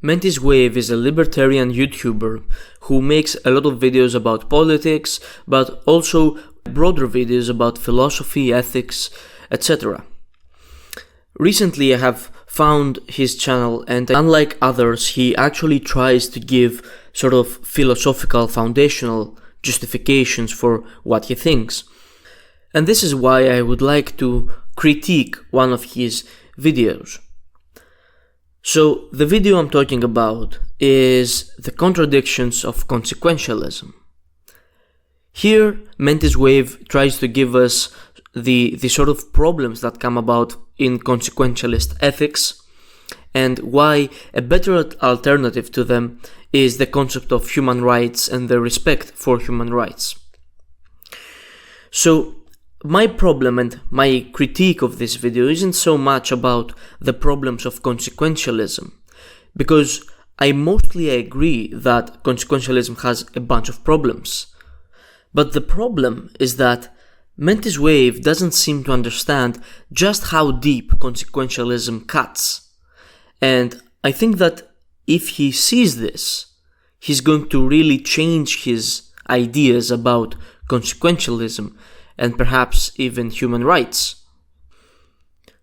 Mentis Wave is a libertarian YouTuber who makes a lot of videos about politics, but also broader videos about philosophy, ethics, etc. Recently I have found his channel, and unlike others, he actually tries to give sort of philosophical foundational justifications for what he thinks. And this is why I would like to critique one of his videos. So the video I'm talking about is the contradictions of consequentialism. Here, Mentis Wave tries to give us the sort of problems that come about in consequentialist ethics, and why a better alternative to them is the concept of human rights and the respect for human rights. So my problem and my critique of this video isn't so much about the problems of consequentialism, because I mostly agree that consequentialism has a bunch of problems. But the problem is that Mentis Wave doesn't seem to understand just how deep consequentialism cuts. And I think that if he sees this, he's going to really change his ideas about consequentialism and perhaps even human rights.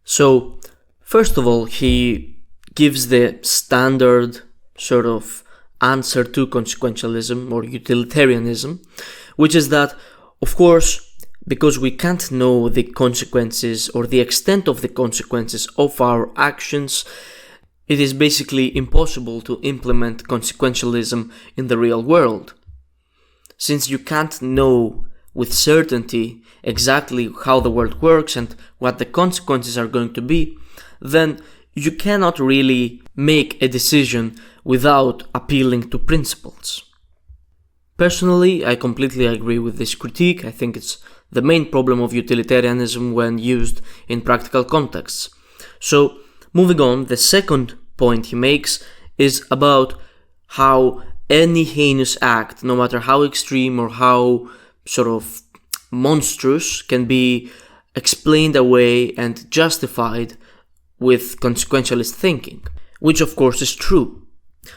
So, first of all, he gives the standard sort of answer to consequentialism or utilitarianism, which is that, of course, because we can't know the consequences or the extent of the consequences of our actions, it is basically impossible to implement consequentialism in the real world. Since you can't know with certainty exactly how the world works and what the consequences are going to be, then you cannot really make a decision without appealing to principles. Personally, I completely agree with this critique. I think it's the main problem of utilitarianism when used in practical contexts. So, moving on, the second point he makes is about how any heinous act, no matter how extreme or how sort of monstrous, can be explained away and justified with consequentialist thinking, which of course is true.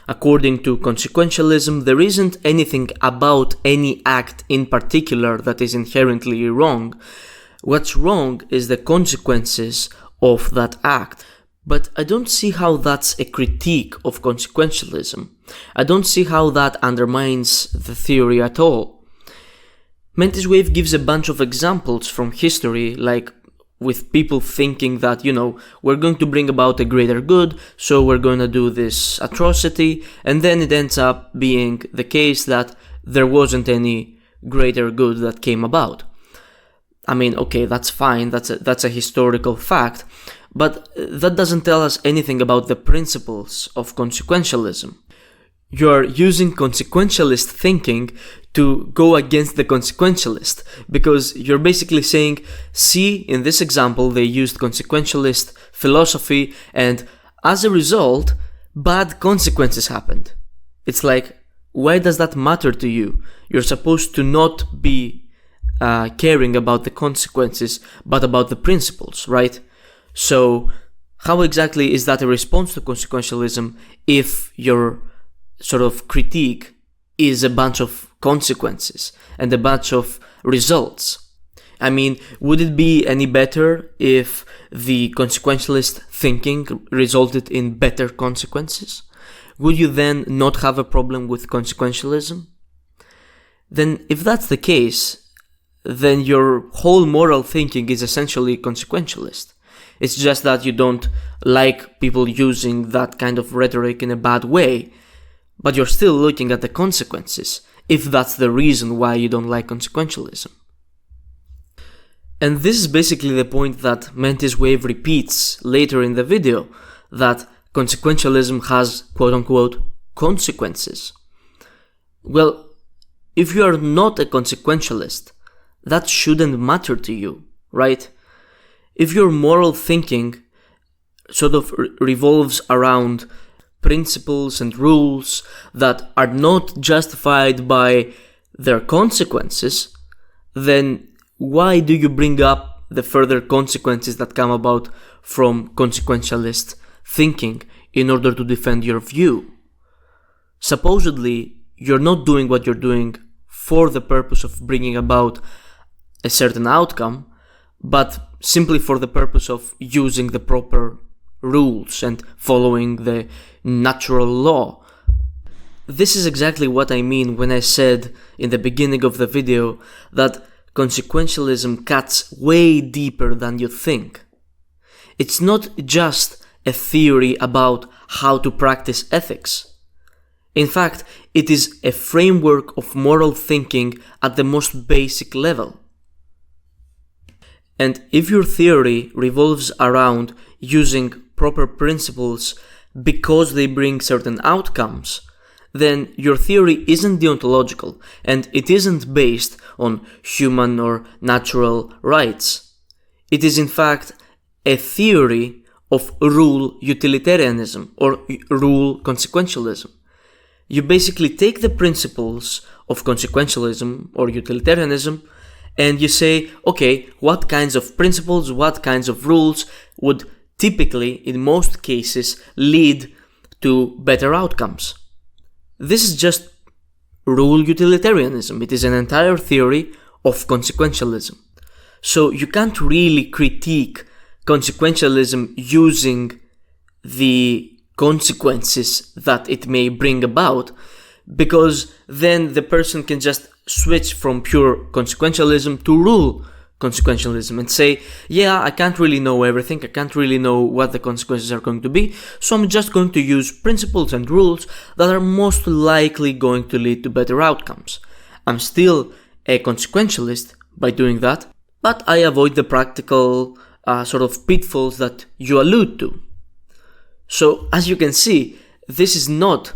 According to consequentialism, there isn't anything about any act in particular that is inherently wrong. What's wrong is the consequences of that act. But I don't see how that's a critique of consequentialism. I don't see how that undermines the theory at all. Mentis Wave gives a bunch of examples from history, like with people thinking that, we're going to bring about a greater good, so we're going to do this atrocity, and then it ends up being the case that there wasn't any greater good that came about. I mean, okay, that's fine, that's a historical fact, but that doesn't tell us anything about the principles of consequentialism. You're using consequentialist thinking to go against the consequentialist, because you're basically saying, see, in this example they used consequentialist philosophy and as a result, bad consequences happened. It's like, why does that matter to you? You're supposed to not be caring about the consequences, but about the principles, right? So how exactly is that a response to consequentialism if your sort of critique is a bunch of consequences and a bunch of results? I mean, would it be any better if the consequentialist thinking resulted in better consequences? Would you then not have a problem with consequentialism? Then if that's the case, then your whole moral thinking is essentially consequentialist. It's just that you don't like people using that kind of rhetoric in a bad way, but you're still looking at the consequences, if that's the reason why you don't like consequentialism. And this is basically the point that Mentis Wave repeats later in the video, that consequentialism has quote-unquote consequences. Well, if you are not a consequentialist, that shouldn't matter to you, right? If your moral thinking sort of revolves around principles and rules that are not justified by their consequences, then why do you bring up the further consequences that come about from consequentialist thinking in order to defend your view. Supposedly, you're not doing what you're doing for the purpose of bringing about a certain outcome, but simply for the purpose of using the proper rules and following the natural law. This is exactly what I mean when I said in the beginning of the video that consequentialism cuts way deeper than you think. It's not just a theory about how to practice ethics. In fact, it is a framework of moral thinking at the most basic level. And if your theory revolves around using proper principles because they bring certain outcomes, then your theory isn't deontological and it isn't based on human or natural rights. It is in fact a theory of rule-utilitarianism or rule-consequentialism. You basically take the principles of consequentialism or utilitarianism and you say, okay, what kinds of principles, what kinds of rules would typically, in most cases, lead to better outcomes? This is just rule-utilitarianism. It is an entire theory of consequentialism. So you can't really critique consequentialism using the consequences that it may bring about, because then the person can just switch from pure consequentialism to rule consequentialism and say, yeah, I can't really know everything, I can't really know what the consequences are going to be, so I'm just going to use principles and rules that are most likely going to lead to better outcomes. I'm still a consequentialist by doing that, but I avoid the practical sort of pitfalls that you allude to. So, as you can see, this is not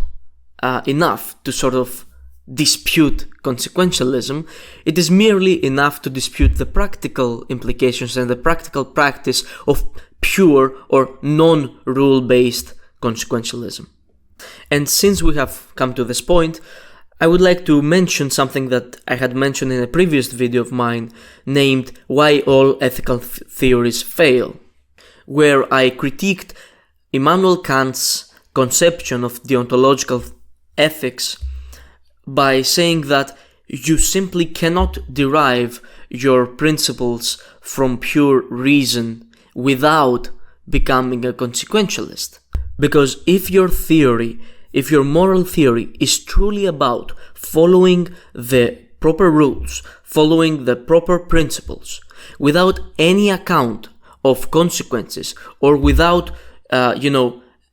enough to sort of dispute consequentialism. It is merely enough to dispute the practical implications and the practical practice of pure or non-rule-based consequentialism. And since we have come to this point, I would like to mention something that I had mentioned in a previous video of mine named Why All Ethical Theories Fail, where I critiqued Immanuel Kant's conception of deontological ethics by saying that you simply cannot derive your principles from pure reason without becoming a consequentialist. Because if your moral theory is truly about following the proper rules, following the proper principles, without any account of consequences or without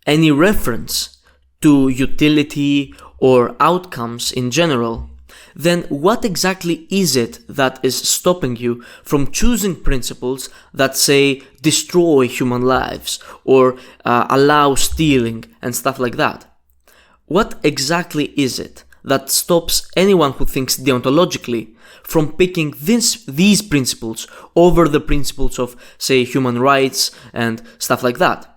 any reference to utility or outcomes in general, then what exactly is it that is stopping you from choosing principles that say destroy human lives or allow stealing and stuff like that? What exactly is it that stops anyone who thinks deontologically from picking these principles over the principles of, say, human rights and stuff like that?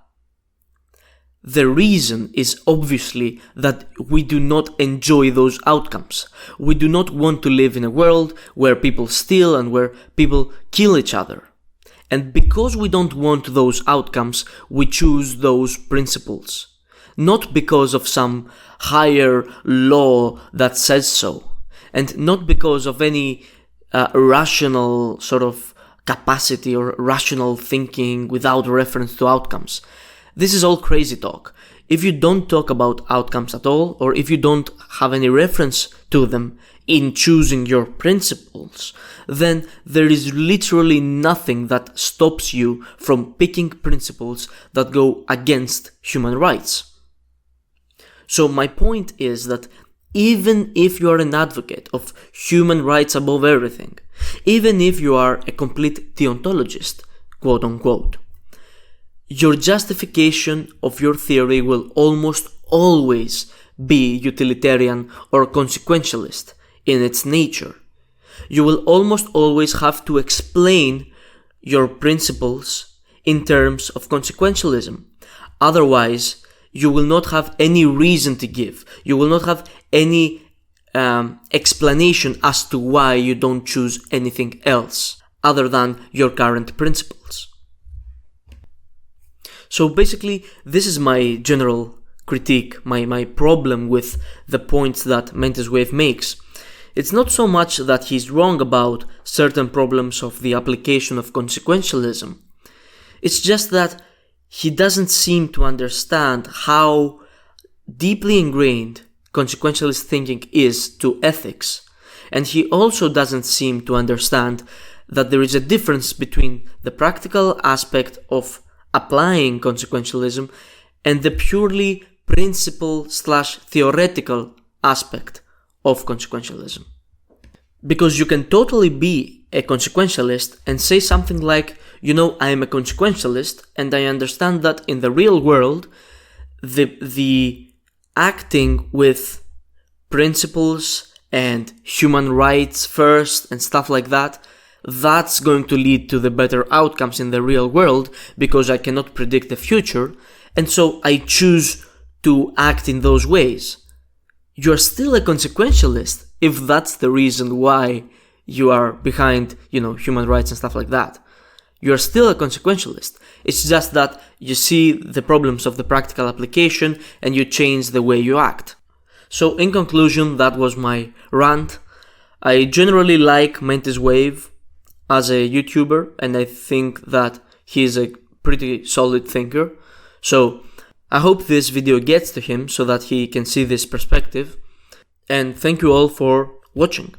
The reason is obviously that we do not enjoy those outcomes. We do not want to live in a world where people steal and where people kill each other. And because we don't want those outcomes, we choose those principles. Not because of some higher law that says so, and not because of any rational sort of capacity or rational thinking without reference to outcomes. This is all crazy talk. If you don't talk about outcomes at all, or if you don't have any reference to them in choosing your principles, then there is literally nothing that stops you from picking principles that go against human rights. So my point is that even if you are an advocate of human rights above everything, even if you are a complete deontologist, quote unquote, your justification of your theory will almost always be utilitarian or consequentialist in its nature. You will almost always have to explain your principles in terms of consequentialism. Otherwise, you will not have any reason to give. You will not have any explanation as to why you don't choose anything else other than your current principles. So basically, this is my general critique, my problem with the points that Mentis Wave makes. It's not so much that he's wrong about certain problems of the application of consequentialism. It's just that he doesn't seem to understand how deeply ingrained consequentialist thinking is to ethics. And he also doesn't seem to understand that there is a difference between the practical aspect of applying consequentialism and the purely principle/theoretical aspect of consequentialism. Because you can totally be a consequentialist and say something like, I am a consequentialist and I understand that in the real world, the acting with principles and human rights first and stuff like that, that's going to lead to the better outcomes in the real world because I cannot predict the future, and so I choose to act in those ways. You're still a consequentialist if that's the reason why you are behind, human rights and stuff like that. You're still a consequentialist. It's just that you see the problems of the practical application and you change the way you act. So in conclusion, that was my rant. I generally like Mentis Wave as a YouTuber, and I think that he is a pretty solid thinker. So I hope this video gets to him so that he can see this perspective. And thank you all for watching.